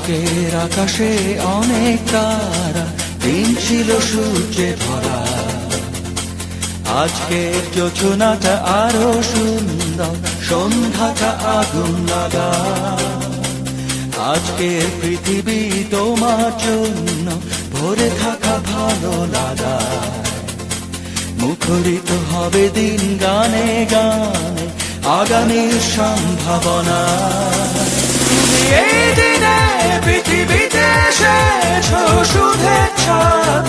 আজকের আকাশে অনেক তারা, দিন ছিল সূর্যে ভরা। আজকের যোজনাটা আরো সুন্দর, সন্ধ্যাটা আগুন লাগা। আজকের পৃথিবী তোমার জন্য ভরে থাকা ভালো লাগা। মুখরিত হবে দিন গানে গানে, আগামীর সম্ভাবনা। তুমি এই দিনে পৃথিবীতে এসেছো, শুভেচ্ছা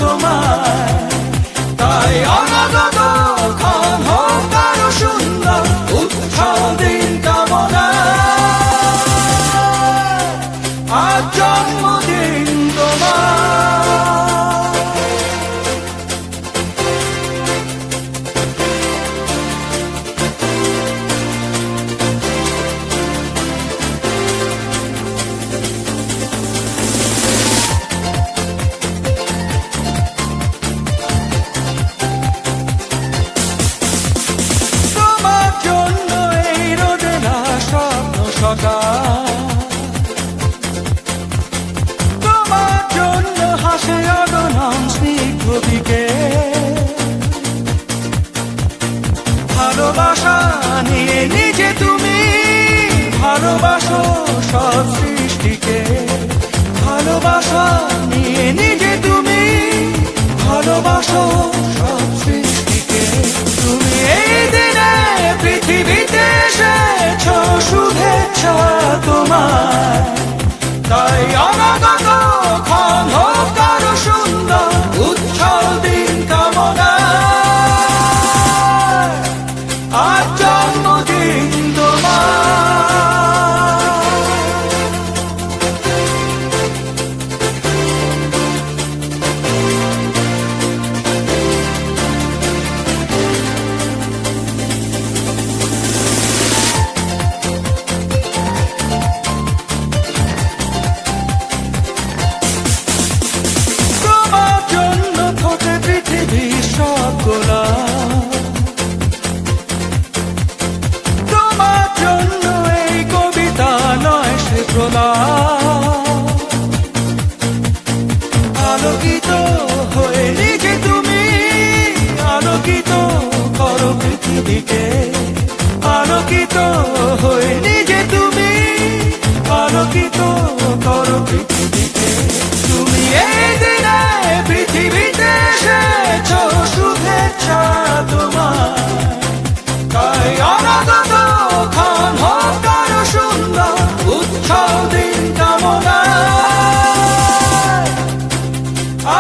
তোমার। তাই অনাগত ক্ষণ হোক আরো সুন্দর, উৎসব দিন কামনা। আজ জন্মদিন তোমার। তোমার জন্য হাসে অগণন স্নিগ্ধ দিকে। ভালোবাসা নিয়ে নিজে তুমি ভালোবাসো সব সৃষ্টিকে। ভালোবাসা নিয়ে নিজে তুমি ভালোবাসো সব সৃষ্টিকে। তুমি এই দিনে পৃথিবীতে এসেছো, শুভেচ্ছা তোমার। তাই অনাগত ক্ষণ হোক আরো সুন্দর, উৎসব দিন কামনা। আজ জন্মদিন তোমার। তোমার জন্য এই কবিতা নয় সে প্রলাপ। আলোকিত হয়ে নিজে তুমি আলোকিত করো পৃথিবীকে। আলোকিত হয়ে নিজে তুমি আলোকিত করো পৃথিবীকে। তুমি এই দিনে পৃথিবীতে এসেছো, শুভেচ্ছা তোমার। তাই অনাগত ক্ষণ হোক আরো সুন্দর, উৎসব দিন কামনা।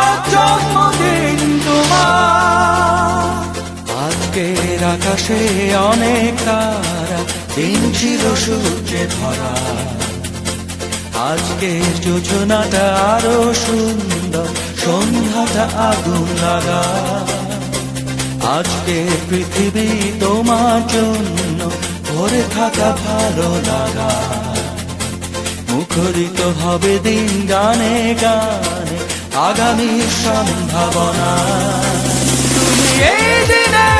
আজ জন্মদিন তোমার। আজকের আকাশে অনেক তারা, দিন ছিল সূর্যে ভরা। আজকের যোজনাটা আরো সুন্দর, সন্ধ্যাটা আগুন লাগা। আজকের পৃথিবী তোমার জন্য ভরে থাকা ভালো লাগা। মুখরিত হবে দিন গানে গানে, আগামীর সম্ভাবনা। তুমি এই দিনে